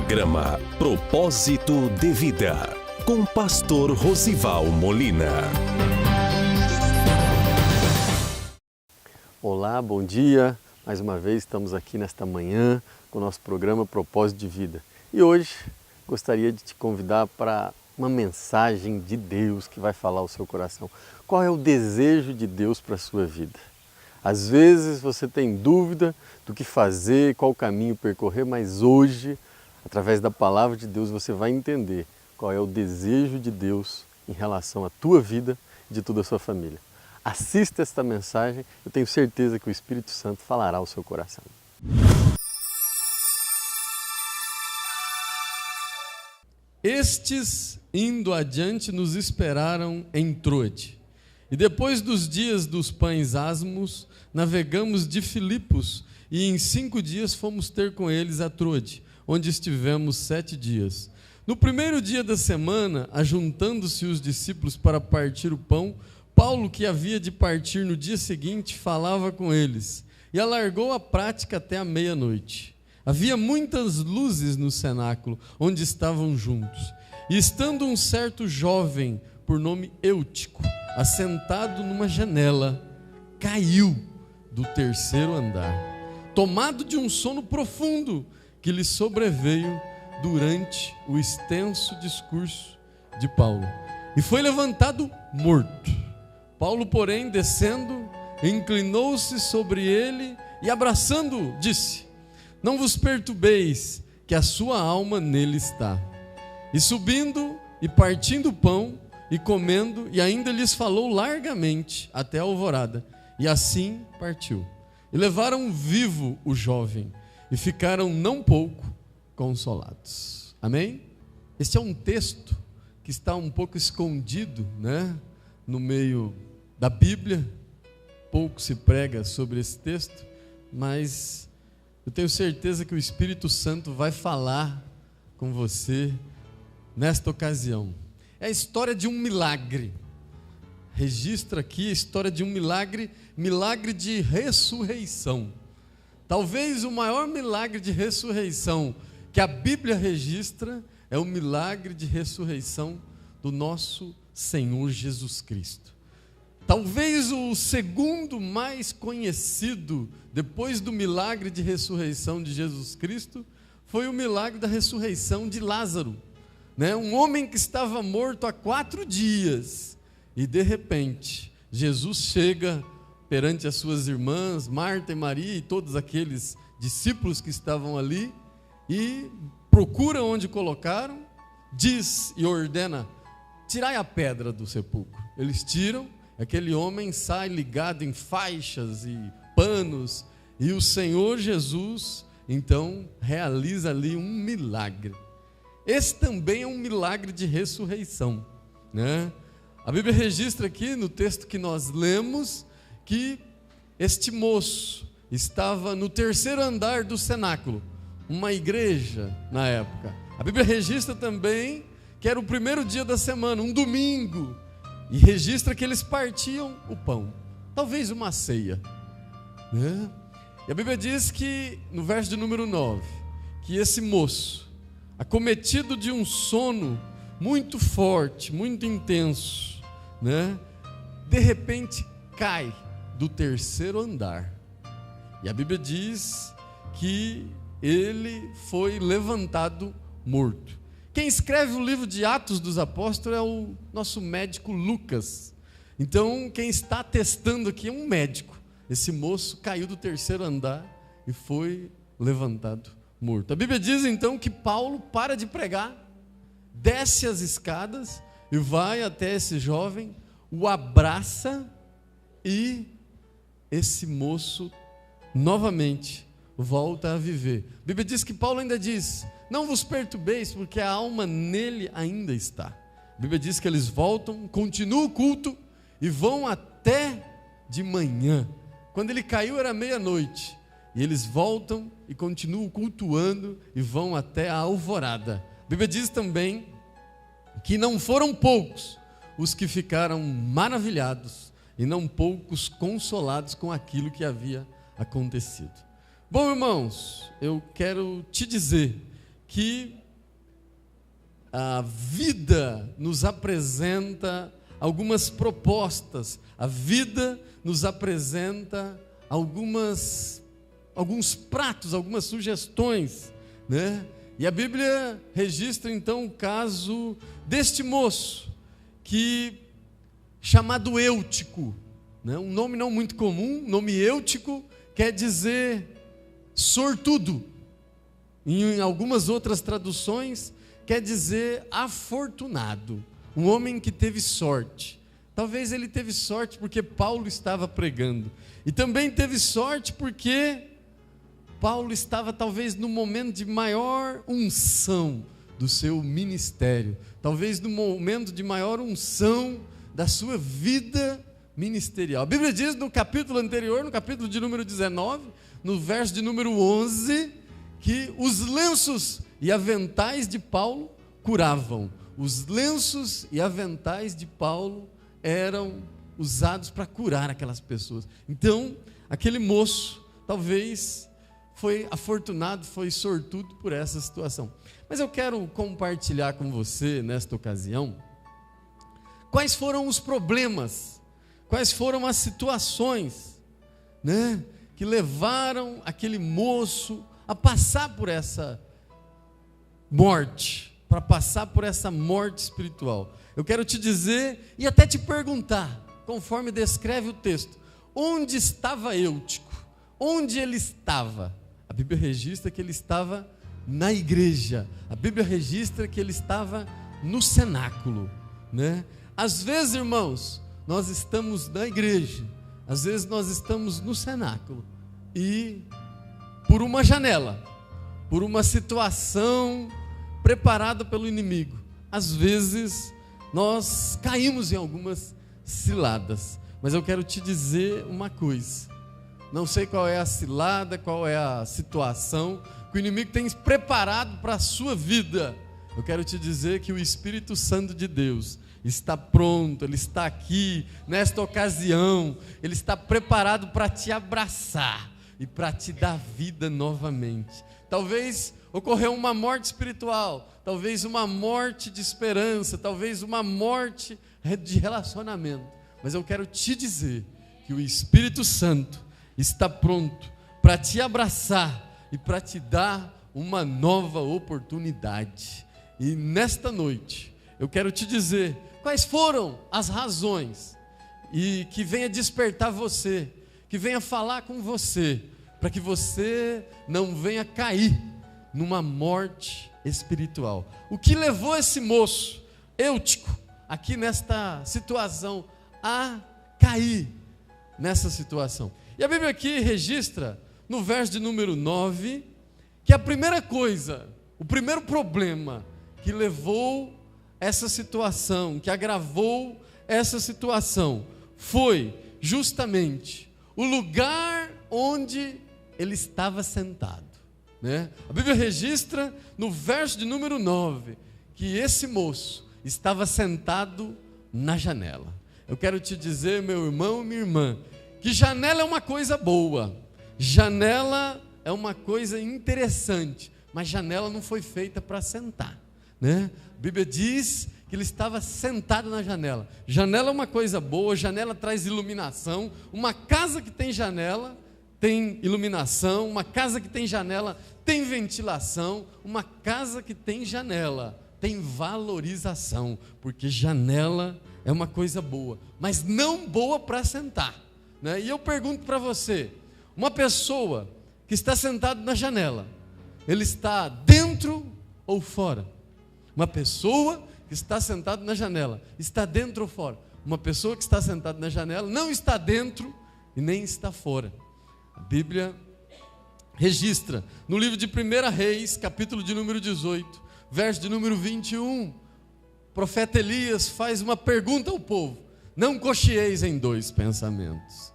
Programa Propósito de Vida, com Pastor Rosival Molina. Olá, bom dia. Mais uma vez estamos aqui nesta manhã com o nosso programa Propósito de Vida. E hoje gostaria de te convidar para uma mensagem de Deus que vai falar ao seu coração. Qual é o desejo de Deus para a sua vida? Às vezes você tem dúvida do que fazer, qual caminho percorrer, mas hoje, através da palavra de Deus, você vai entender qual é o desejo de Deus em relação à tua vida e de toda a sua família. Assista esta mensagem, eu tenho certeza que o Espírito Santo falará ao seu coração. Estes, indo adiante, nos esperaram em Troade. E depois dos dias dos pães asmos, navegamos de Filipos, e em 5 dias fomos ter com eles a Troade, onde estivemos 7 dias. No primeiro dia da semana, ajuntando-se os discípulos para partir o pão, Paulo, que havia de partir no dia seguinte, falava com eles, e alargou a prática até a meia-noite. Havia muitas luzes no cenáculo, onde estavam juntos. E estando um certo jovem, por nome Eutico, assentado numa janela, caiu do 3º andar, tomado de um sono profundo que lhe sobreveio durante o extenso discurso de Paulo, e foi levantado morto. Paulo, porém, descendo, inclinou-se sobre ele e, abraçando-o, disse: não vos perturbeis, que a sua alma nele está. E subindo e partindo o pão e comendo, e ainda lhes falou largamente até a alvorada, e assim partiu. E levaram vivo o jovem, e ficaram não pouco consolados. Amém? Este é um texto que está um pouco escondido, no meio da Bíblia. Pouco se prega sobre esse texto, mas eu tenho certeza que o Espírito Santo vai falar com você nesta ocasião. É a história de um milagre. Registra aqui a história de um milagre de ressurreição. Talvez o maior milagre de ressurreição que a Bíblia registra é o milagre de ressurreição do nosso Senhor Jesus Cristo. Talvez o segundo mais conhecido, depois do milagre de ressurreição de Jesus Cristo, foi o milagre da ressurreição de Lázaro. Um homem que estava morto há 4 dias, e de repente, Jesus chega perante as suas irmãs, Marta e Maria, e todos aqueles discípulos que estavam ali, e procura onde colocaram, diz e ordena: tirai a pedra do sepulcro. Eles tiram, aquele homem sai ligado em faixas e panos, e o Senhor Jesus, então, realiza ali um milagre. Esse também é um milagre de ressurreição, A Bíblia registra aqui, no texto que nós lemos, que este moço estava no 3º andar do cenáculo, uma igreja na época. A Bíblia registra também que era o primeiro dia da semana, um domingo, e registra que eles partiam o pão, talvez uma ceia, E a Bíblia diz que, no verso de número 9, que esse moço, acometido de um sono muito forte, muito intenso, de repente cai do 3º andar. E a Bíblia diz que ele foi levantado morto. Quem escreve o livro de Atos dos Apóstolos é o nosso médico Lucas. Então, quem está atestando aqui é um médico. Esse moço caiu do 3º andar e foi levantado morto. A Bíblia diz então que Paulo para de pregar, desce as escadas e vai até esse jovem, o abraça, e esse moço novamente volta a viver. A Bíblia diz que Paulo ainda diz: não vos perturbeis, porque a alma nele ainda está. A Bíblia diz que eles voltam, continuam o culto e vão até de manhã. Quando ele caiu era meia-noite, e eles voltam e continuam cultuando e vão até a alvorada. A Bíblia diz também que não foram poucos os que ficaram maravilhados e não poucos consolados com aquilo que havia acontecido. Bom, irmãos, eu quero te dizer que a vida nos apresenta algumas propostas, a vida nos apresenta alguns pratos, algumas sugestões, né? E a Bíblia registra então o caso deste moço, chamado Eutico, né? Um nome não muito comum, nome Eutico quer dizer sortudo. Em algumas outras traduções quer dizer afortunado, um homem que teve sorte. Talvez ele teve sorte porque Paulo estava pregando, e também teve sorte porque Paulo estava talvez no momento de maior unção do seu ministério, talvez no momento de maior unção da sua vida ministerial. A Bíblia diz no capítulo anterior, no capítulo de número 19, no verso de número 11, que os lenços e aventais de Paulo curavam. Os lenços e aventais de Paulo eram usados para curar aquelas pessoas. Então, aquele moço talvez foi afortunado, foi sortudo por essa situação. Mas eu quero compartilhar com você, nesta ocasião, quais foram os problemas, quais foram as situações, né, que levaram aquele moço a passar por essa morte, para passar por essa morte espiritual. Eu quero te dizer e até te perguntar, conforme descreve o texto, onde estava Eutico? Onde ele estava? A Bíblia registra que ele estava na igreja, a Bíblia registra que ele estava no cenáculo, né? Às vezes, irmãos, nós estamos na igreja, às vezes nós estamos no cenáculo, e por uma janela, por uma situação preparada pelo inimigo, às vezes nós caímos em algumas ciladas. Mas eu quero te dizer uma coisa, não sei qual é a cilada, qual é a situação que o inimigo tem preparado para a sua vida. Eu quero te dizer que o Espírito Santo de Deus está pronto, ele está aqui nesta ocasião, ele está preparado para te abraçar e para te dar vida novamente. Talvez ocorreu uma morte espiritual, talvez uma morte de esperança, talvez uma morte de relacionamento, mas eu quero te dizer que o Espírito Santo está pronto para te abraçar e para te dar uma nova oportunidade. E nesta noite eu quero te dizer quais foram as razões, e que venha despertar você, que venha falar com você, para que você não venha cair numa morte espiritual. O que levou esse moço, Eutico, aqui nesta situação, a cair nessa situação? E a Bíblia aqui registra, no verso de número 9, que a primeira coisa, o primeiro problema que levou essa situação, que agravou essa situação, foi justamente o lugar onde ele estava sentado, né? A Bíblia registra no verso de número 9 que esse moço estava sentado na janela. Eu quero te dizer, meu irmão e minha irmã, que janela é uma coisa boa, janela é uma coisa interessante, mas janela não foi feita para sentar, né? A Bíblia diz que ele estava sentado na janela. Janela é uma coisa boa, janela traz iluminação. Uma casa que tem janela tem iluminação, uma casa que tem janela tem ventilação, uma casa que tem janela tem valorização, porque janela é uma coisa boa, mas não boa para sentar, né? E eu pergunto para você, uma pessoa que está sentado na janela, ele está dentro ou fora? Uma pessoa que está sentada na janela, está dentro ou fora? Uma pessoa que está sentada na janela não está dentro e nem está fora. A Bíblia registra no livro de 1 Reis, capítulo de número 18, verso de número 21, o profeta Elias faz uma pergunta ao povo: não cocheeis em dois pensamentos,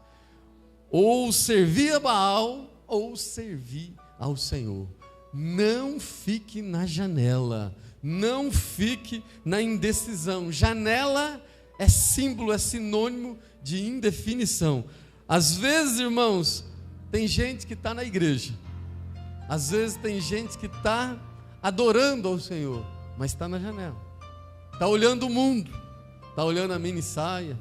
ou servir a Baal ou servir ao Senhor. Não fique na janela, não fique na indecisão. Janela é símbolo, é sinônimo de indefinição. Às vezes, irmãos, tem gente que está na igreja, às vezes tem gente que está adorando ao Senhor, mas está na janela, está olhando o mundo, está olhando a mini saia,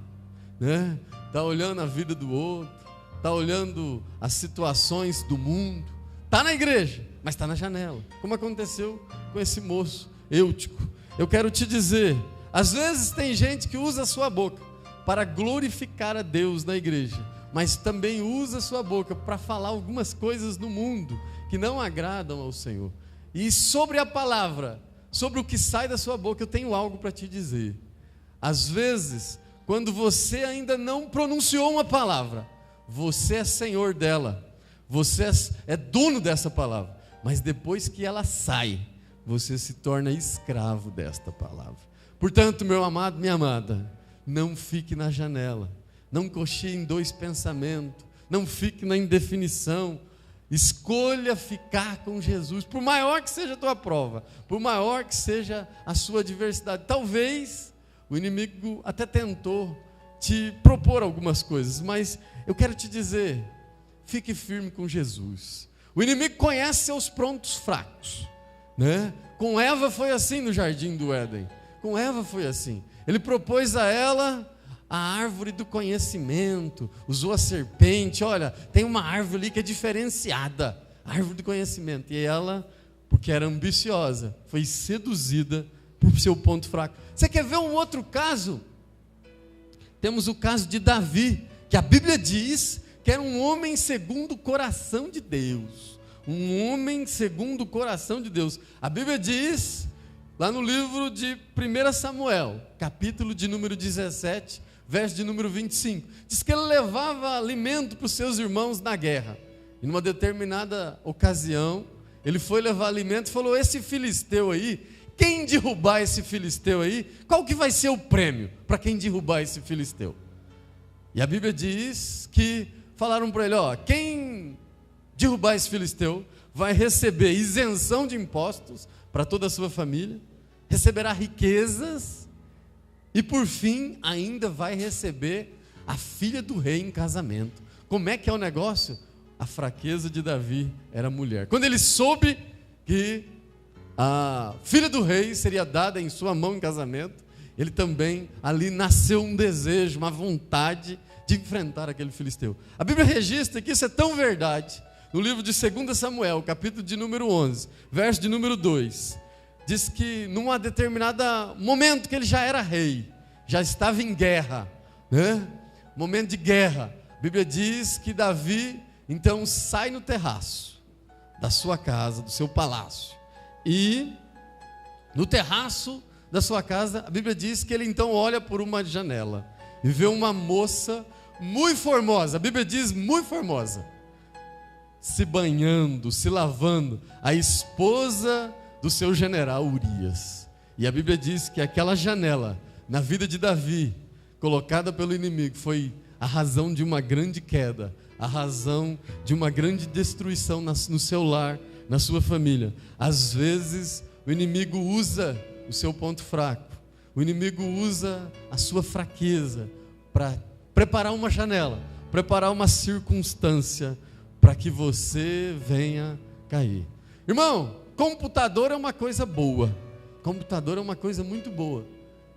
né? Está olhando a vida do outro, está olhando as situações do mundo, está na igreja, mas está na janela, como aconteceu com esse moço Eutico. Eu quero te dizer, às vezes tem gente que usa a sua boca para glorificar a Deus na igreja, mas também usa a sua boca para falar algumas coisas no mundo que não agradam ao Senhor. E sobre a palavra, sobre o que sai da sua boca, eu tenho algo para te dizer. Às vezes, quando você ainda não pronunciou uma palavra, você é senhor dela, você é dono dessa palavra, mas depois que ela sai, você se torna escravo desta palavra. Portanto, meu amado, minha amada, não fique na janela, não cochile em dois pensamentos, não fique na indefinição. Escolha ficar com Jesus, por maior que seja a tua prova, por maior que seja a sua adversidade. Talvez o inimigo até tentou te propor algumas coisas, mas eu quero te dizer, fique firme com Jesus. O inimigo conhece seus prontos fracos, né? Com Eva foi assim no jardim do Éden. Com Eva foi assim. Ele propôs a ela a árvore do conhecimento, usou a serpente. Olha, tem uma árvore ali que é diferenciada, a árvore do conhecimento. E ela, porque era ambiciosa, foi seduzida por seu ponto fraco. Você quer ver um outro caso? Temos o caso de Davi, que a Bíblia diz que era um homem segundo o coração de Deus. Um homem segundo o coração de Deus. A Bíblia diz, lá no livro de 1 Samuel, capítulo de número 17, verso de número 25, diz que ele levava alimento para os seus irmãos na guerra. E numa determinada ocasião, ele foi levar alimento e falou: esse filisteu aí, quem derrubar esse filisteu aí, qual que vai ser o prêmio para quem derrubar esse filisteu? E a Bíblia diz que falaram para ele: ó, quem derrubar esse filisteu vai receber isenção de impostos para toda a sua família, receberá riquezas e por fim ainda vai receber a filha do rei em casamento. Como é que é o negócio? A fraqueza de Davi era a mulher. Quando ele soube que a filha do rei seria dada em sua mão em casamento, ele também, ali nasceu um desejo, uma vontade de enfrentar aquele filisteu. A Bíblia registra que isso é tão verdade. No livro de 2 Samuel, capítulo de número 11, verso de número 2, diz que num determinado momento que ele já era rei, já estava em guerra, né? Momento de guerra, a Bíblia diz que Davi então sai no terraço da sua casa, do seu palácio, e no terraço da sua casa, a Bíblia diz que ele então olha por uma janela e vê uma moça muito formosa, a Bíblia diz muito formosa, se banhando, se lavando, a esposa do seu general Urias. E a Bíblia diz que aquela janela na vida de Davi, colocada pelo inimigo, foi a razão de uma grande queda, a razão de uma grande destruição no seu lar, na sua família. Às vezes o inimigo usa o seu ponto fraco, o inimigo usa a sua fraqueza para preparar uma janela, preparar uma circunstância para que você venha cair. Irmão, computador é uma coisa boa, computador é uma coisa muito boa,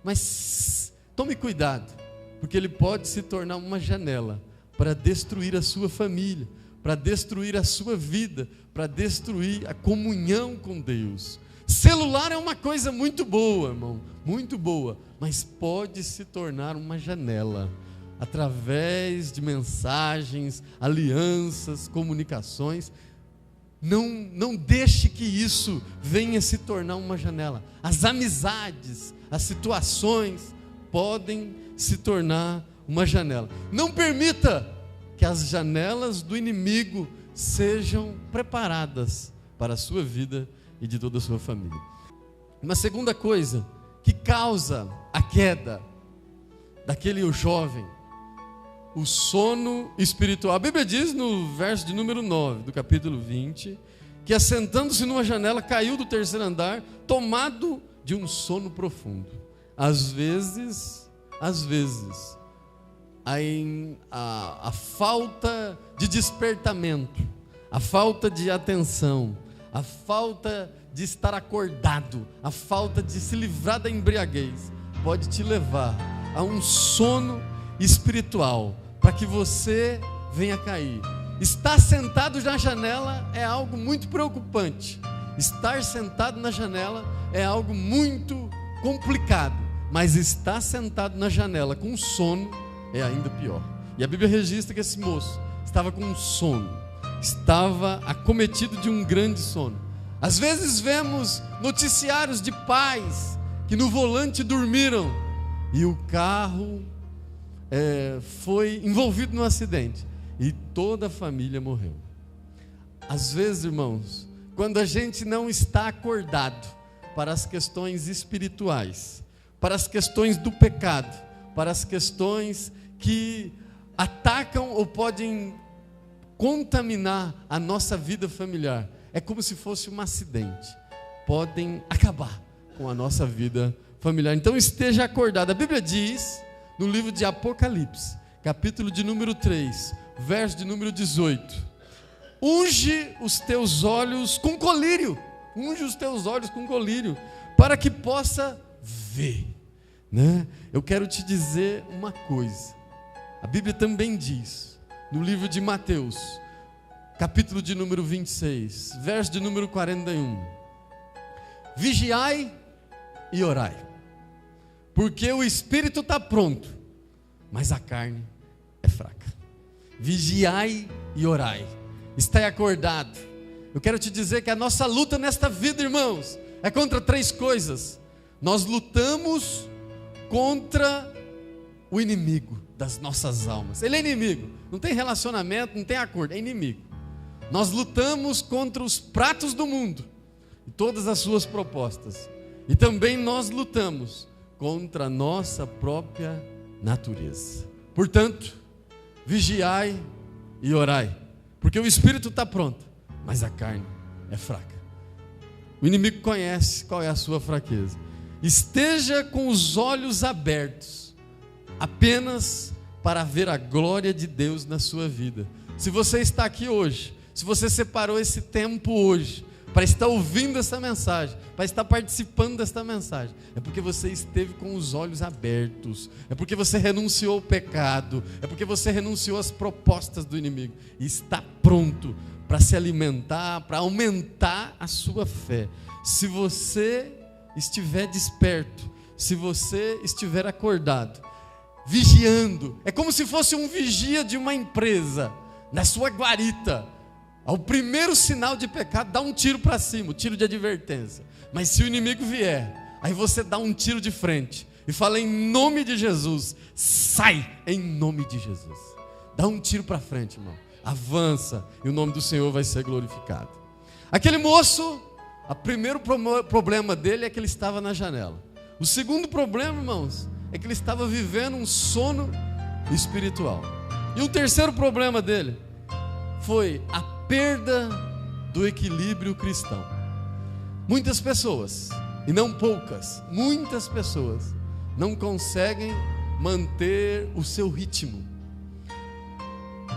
mas tome cuidado, porque ele pode se tornar uma janela para destruir a sua família, para destruir a sua vida, para destruir a comunhão com Deus. Celular é uma coisa muito boa, irmão, muito boa, mas pode se tornar uma janela, através de mensagens, alianças, comunicações. Não deixe que isso venha se tornar uma janela. As amizades, as situações podem se tornar uma janela. Não permita que as janelas do inimigo sejam preparadas para a sua vida e de toda a sua família. Uma segunda coisa que causa a queda daquele jovem, o sono espiritual. A Bíblia diz no verso de número 9 do capítulo 20, que assentando-se numa janela, caiu do terceiro andar, tomado de um sono profundo. Às vezes, a falta de despertamento, a falta de atenção, a falta de estar acordado, a falta de se livrar da embriaguez, pode te levar a um sono espiritual, para que você venha cair. Estar sentado na janela é algo muito preocupante. Estar sentado na janela é algo muito complicado. Mas estar sentado na janela com sono é ainda pior. E a Bíblia registra que esse moço estava com sono, estava acometido de um grande sono. Às vezes vemos noticiários de pais que no volante dormiram e o carro foi envolvido num acidente e toda a família morreu. Às vezes, irmãos, quando a gente não está acordado para as questões espirituais, para as questões do pecado, para as questões que atacam ou podem contaminar a nossa vida familiar, é como se fosse um acidente, podem acabar com a nossa vida familiar. Então esteja acordado. A Bíblia diz no livro de Apocalipse, capítulo de número 3, verso de número 18: unge os teus olhos com colírio, unge os teus olhos com colírio, para que possa ver, né? Eu quero te dizer uma coisa, a Bíblia também diz, no livro de Mateus, capítulo de número 26, verso de número 41, vigiai e orai, porque o espírito está pronto, mas a carne é fraca. Vigiai e orai, estai acordado. Eu quero te dizer que a nossa luta nesta vida, irmãos, é contra 3 coisas. Nós lutamos contra o inimigo das nossas almas. Ele é inimigo, não tem relacionamento, não tem acordo, é inimigo. Nós lutamos contra os pratos do mundo e todas as suas propostas. E também nós lutamos contra a nossa própria natureza. Portanto, vigiai e orai, porque o espírito está pronto, mas a carne é fraca. O inimigo conhece qual é a sua fraqueza. Esteja com os olhos abertos, apenas para ver a glória de Deus na sua vida. Se você está aqui hoje, se você separou esse tempo hoje para estar ouvindo essa mensagem, para estar participando desta mensagem, é porque você esteve com os olhos abertos, é porque você renunciou ao pecado, é porque você renunciou às propostas do inimigo e está pronto para se alimentar, para aumentar a sua fé. Se você estiver desperto, se você estiver acordado, vigiando, é como se fosse um vigia de uma empresa, na sua guarita. Ao primeiro sinal de pecado, dá um tiro para cima, um tiro de advertência. Mas se o inimigo vier, aí você dá um tiro de frente e fala: em nome de Jesus, sai, em nome de Jesus. Dá um tiro para frente, irmão, avança, e o nome do Senhor vai ser glorificado. Aquele moço, o primeiro problema dele é que ele estava na janela. O segundo problema, irmãos, é que ele estava vivendo um sono espiritual. E o terceiro problema dele foi a perda do equilíbrio cristão. Muitas pessoas, e não poucas, muitas pessoas não conseguem manter o seu ritmo.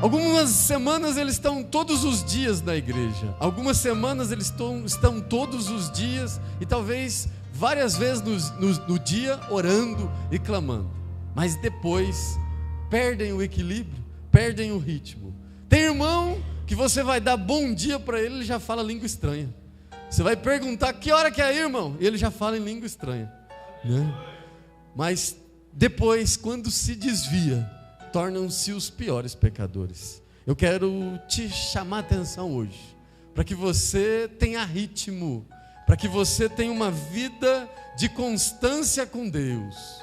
Algumas semanas eles estão todos os dias na igreja, algumas semanas eles estão todos os dias e talvez várias vezes no dia orando e clamando, mas depois perdem o equilíbrio, perdem o ritmo. Tem irmão que você vai dar bom dia para ele, ele já fala língua estranha. Você vai perguntar: que hora que é aí, irmão? E ele já fala em língua estranha, né? Mas depois, quando se desvia, tornam-se os piores pecadores. Eu quero te chamar a atenção hoje, para que você tenha ritmo, para que você tenha uma vida de constância com Deus,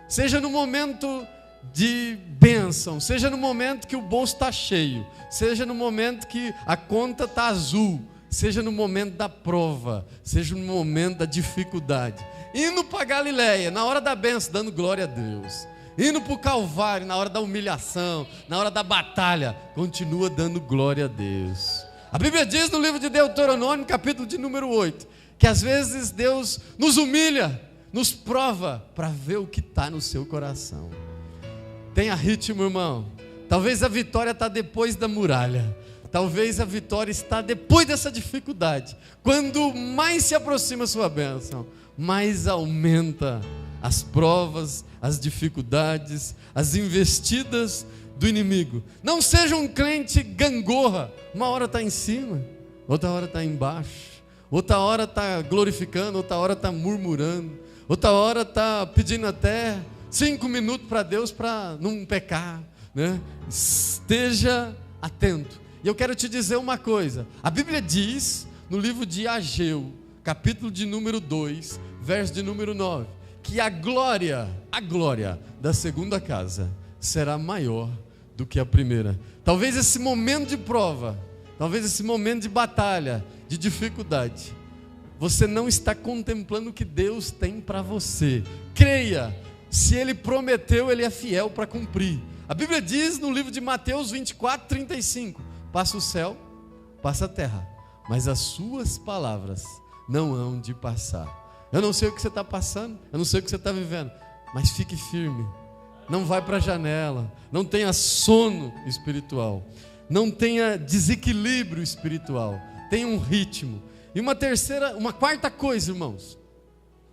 seja no momento de bênção, seja no momento que o bolso está cheio, seja no momento que a conta está azul, seja no momento da prova, seja no momento da dificuldade, indo para Galileia, na hora da bênção, dando glória a Deus, indo para o Calvário, na hora da humilhação, na hora da batalha, continua dando glória a Deus. A Bíblia diz no livro de Deuteronômio, capítulo de número 8, que às vezes Deus nos humilha, nos prova, para ver o que está no seu coração. Tenha ritmo, irmão. Talvez a vitória está depois da muralha. Talvez a vitória está depois dessa dificuldade. Quando mais se aproxima a sua bênção, mais aumenta as provas, as dificuldades, as investidas do inimigo. Não seja um crente gangorra. Uma hora está em cima, outra hora está embaixo, outra hora está glorificando, outra hora está murmurando, outra hora está pedindo até 5 minutos para Deus para não pecar, né? Esteja atento. E eu quero te dizer uma coisa. A Bíblia diz no livro de Ageu, capítulo de número 2, verso de número 9, que a glória da segunda casa será maior do que a primeira. Talvez esse momento de prova, talvez esse momento de batalha, de dificuldade, você não está contemplando o que Deus tem para você. Creia, se Ele prometeu, Ele é fiel para cumprir. A Bíblia diz no livro de Mateus 24, 35, passa o céu, passa a terra, mas as suas palavras não hão de passar. Eu não sei o que você está passando, eu não sei o que você está vivendo, mas fique firme. Não vai para a janela, não tenha sono espiritual, não tenha desequilíbrio espiritual, tenha um ritmo. E uma quarta coisa, irmãos,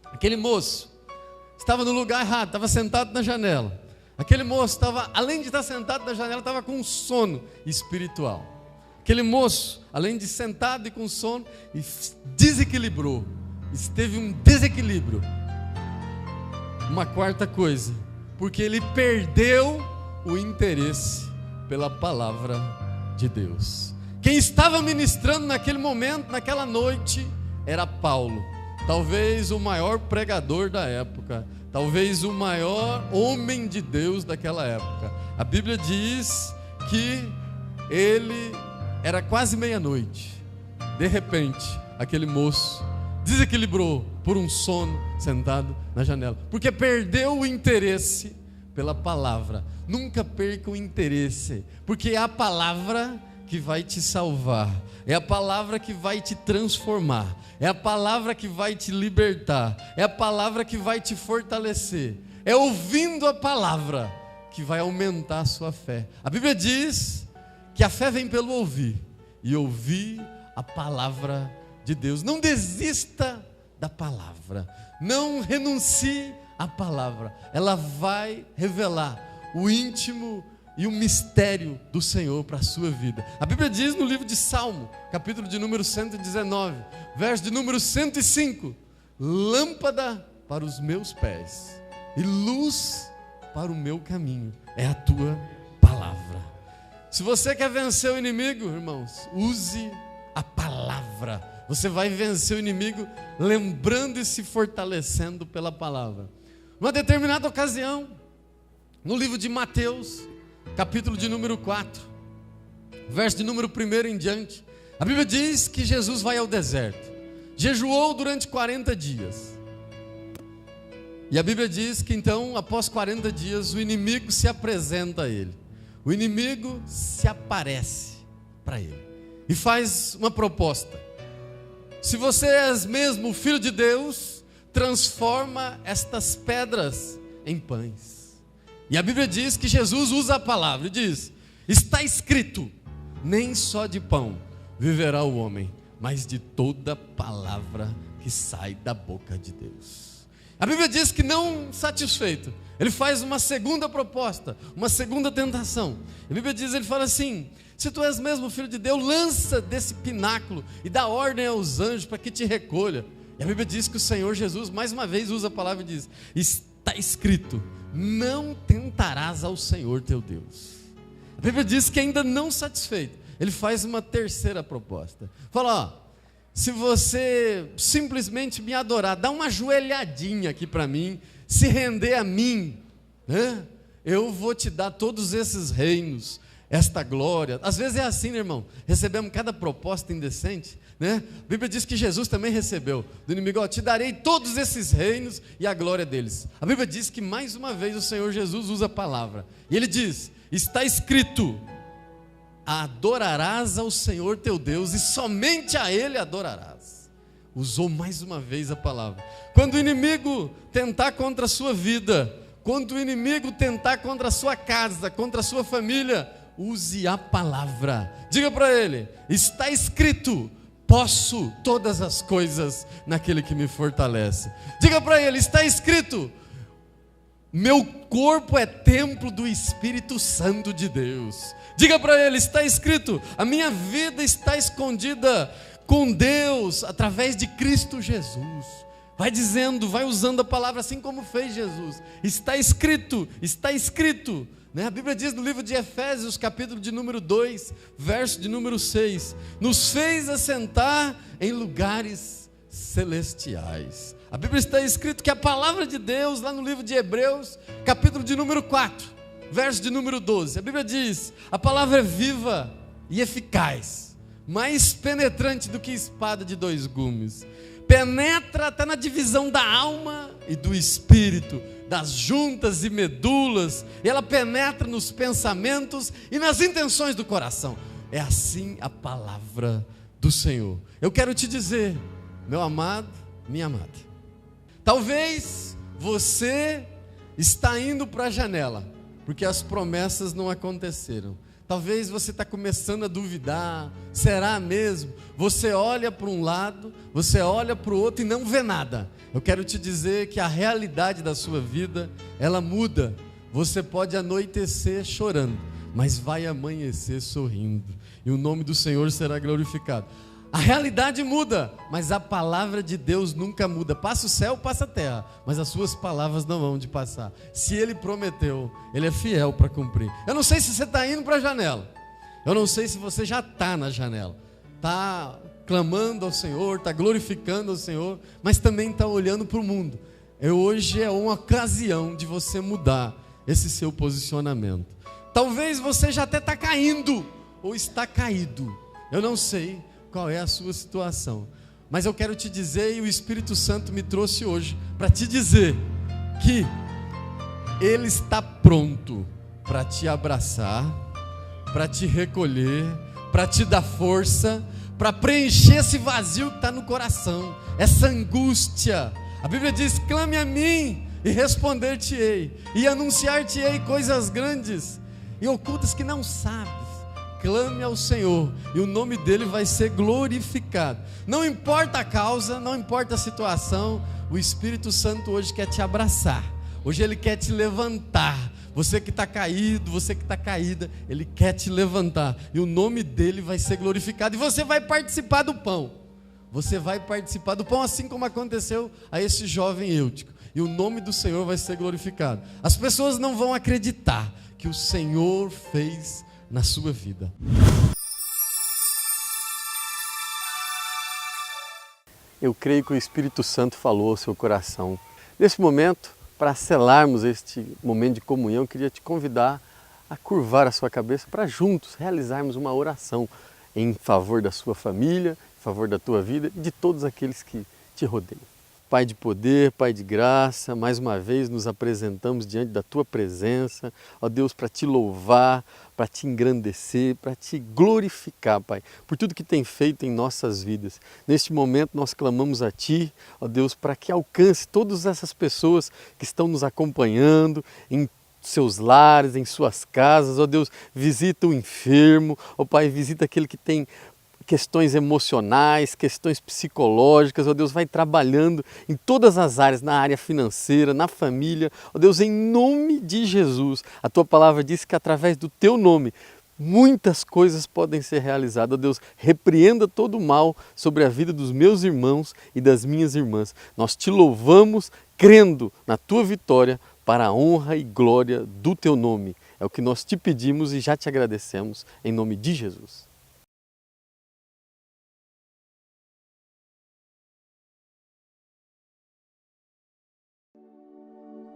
aquele moço estava no lugar errado, estava sentado na janela. Aquele moço estava, além de estar sentado na janela, estava com um sono espiritual. Aquele moço, além de sentado e com sono, desequilibrou, teve um desequilíbrio. Uma quarta coisa, porque ele perdeu o interesse pela palavra de Deus. Quem estava ministrando naquele momento, naquela noite, era Paulo, talvez o maior pregador da época, talvez o maior homem de Deus daquela época. A Bíblia diz que ele era quase meia-noite. De repente, aquele moço desequilibrou por um sono sentado na janela, porque perdeu o interesse pela palavra. Nunca perca o interesse, porque é a palavra que vai te salvar, é a palavra que vai te transformar, é a palavra que vai te libertar, é a palavra que vai te fortalecer, é ouvindo a palavra que vai aumentar a sua fé. A Bíblia diz que a fé vem pelo ouvir, e ouvir a palavra de Deus. Não desista da palavra, não renuncie à palavra, ela vai revelar o íntimo e o mistério do Senhor para a sua vida. A Bíblia diz no livro de Salmo, capítulo de número 119, verso de número 105, lâmpada para os meus pés e luz para o meu caminho é a tua palavra. Se você quer vencer o inimigo, irmãos, use a palavra. Você vai vencer o inimigo lembrando e se fortalecendo pela palavra. Numa determinada ocasião, no livro de Mateus, capítulo de número 4, verso de número 1 em diante, a Bíblia diz que Jesus vai ao deserto, jejuou durante 40 dias, e a Bíblia diz que então, após 40 dias, o inimigo se apresenta a ele, o inimigo se aparece para ele, e faz uma proposta: se você és mesmo o Filho de Deus, transforma estas pedras em pães. E a Bíblia diz que Jesus usa a palavra e diz: está escrito, nem só de pão viverá o homem, mas de toda palavra que sai da boca de Deus. A Bíblia diz que não satisfeito, ele faz uma segunda proposta, uma segunda tentação. A Bíblia diz, ele fala assim: se tu és mesmo Filho de Deus, lança desse pináculo e dá ordem aos anjos para que te recolha. E a Bíblia diz que o Senhor Jesus mais uma vez usa a palavra e diz: está escrito, não tentarás ao Senhor teu Deus. A Bíblia diz que ainda não satisfeito, ele faz uma terceira proposta. Fala: ó, se você simplesmente me adorar, dá uma ajoelhadinha aqui para mim, se render a mim, né? Eu vou te dar todos esses reinos, esta glória. Às vezes é assim, né, irmão? Recebemos cada proposta indecente, né? A Bíblia diz que Jesus também recebeu do inimigo: ó, te darei todos esses reinos e a glória deles. A Bíblia diz que mais uma vez o Senhor Jesus usa a palavra, e ele diz: está escrito, adorarás ao Senhor teu Deus e somente a Ele adorarás. Usou mais uma vez a palavra. Quando o inimigo tentar contra a sua vida, quando o inimigo tentar contra a sua casa, contra a sua família, use a palavra. Diga para ele: está escrito, posso todas as coisas naquele que me fortalece. Diga para ele: está escrito, meu corpo é templo do Espírito Santo de Deus. Diga para ele: está escrito, a minha vida está escondida com Deus através de Cristo Jesus. Vai dizendo, vai usando a palavra assim como fez Jesus. Está escrito, né? A Bíblia diz no livro de Efésios, capítulo de número 2, verso de número 6, nos fez assentar em lugares celestiais. A Bíblia está escrito que a palavra de Deus, lá no livro de Hebreus, capítulo de número 4, verso de número 12, a Bíblia diz: a palavra é viva e eficaz, mais penetrante do que espada de 2 gumes, penetra até na divisão da alma e do espírito, das juntas e medulas, e ela penetra nos pensamentos e nas intenções do coração. É assim a palavra do Senhor. Eu quero te dizer, meu amado, minha amada, talvez você está indo para a janela, porque as promessas não aconteceram. Talvez você está começando a duvidar, será mesmo? Você olha para um lado, você olha para o outro e não vê nada. Eu quero te dizer que a realidade da sua vida, ela muda. Você pode anoitecer chorando, mas vai amanhecer sorrindo, e o nome do Senhor será glorificado. A realidade muda, mas a palavra de Deus nunca muda. Passa o céu, passa a terra, mas as suas palavras não vão de passar. Se Ele prometeu, Ele é fiel para cumprir. Eu não sei se você está indo para a janela, eu não sei se você já está na janela, está clamando ao Senhor, está glorificando ao Senhor, mas também está olhando para o mundo. Hoje é uma ocasião de você mudar esse seu posicionamento. Talvez você já até está caindo, ou está caído, eu não sei qual é a sua situação, mas eu quero te dizer, e o Espírito Santo me trouxe hoje para te dizer que Ele está pronto para te abraçar, para te recolher, para te dar força, para preencher esse vazio que está no coração, essa angústia. A Bíblia diz: clame a mim e responder-te-ei, e anunciar-te-ei coisas grandes e ocultas que não sabes. Clame ao Senhor e o nome dele vai ser glorificado. Não importa a causa, não importa a situação, o Espírito Santo hoje quer te abraçar, hoje ele quer te levantar. Você que está caído, você que está caída, ele quer te levantar e o nome dele vai ser glorificado, e você vai participar do pão. Você vai participar do pão, assim como aconteceu a esse jovem Eutico, e o nome do Senhor vai ser glorificado. As pessoas não vão acreditar que o Senhor fez na sua vida. Eu creio que o Espírito Santo falou ao seu coração. Nesse momento, para selarmos este momento de comunhão, eu queria te convidar a curvar a sua cabeça para juntos realizarmos uma oração em favor da sua família, em favor da tua vida e de todos aqueles que te rodeiam. Pai de poder, Pai de graça, mais uma vez nos apresentamos diante da Tua presença, ó Deus, para Te louvar, para Te engrandecer, para Te glorificar, Pai, por tudo que tem feito em nossas vidas. Neste momento nós clamamos a Ti, ó Deus, para que alcance todas essas pessoas que estão nos acompanhando em seus lares, em suas casas, ó Deus, visita o enfermo, ó Pai, visita aquele que tem questões emocionais, questões psicológicas, ó Deus, vai trabalhando em todas as áreas, na área financeira, na família, ó Deus, em nome de Jesus. A Tua palavra diz que através do Teu nome muitas coisas podem ser realizadas. Ó Deus, repreenda todo o mal sobre a vida dos meus irmãos e das minhas irmãs. Nós Te louvamos crendo na Tua vitória para a honra e glória do Teu nome. É o que nós Te pedimos e já Te agradecemos em nome de Jesus.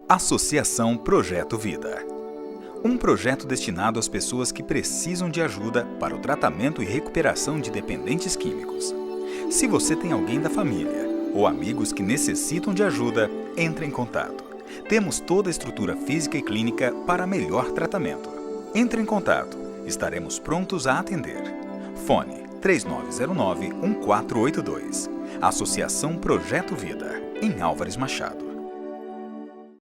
Associação Projeto Vida. Um projeto destinado às pessoas que precisam de ajuda para o tratamento e recuperação de dependentes químicos. Se você tem alguém da família ou amigos que necessitam de ajuda, entre em contato. Temos toda a estrutura física e clínica para melhor tratamento. Entre em contato, estaremos prontos a atender. Fone 3909-1482. Associação Projeto Vida, em Álvares Machado.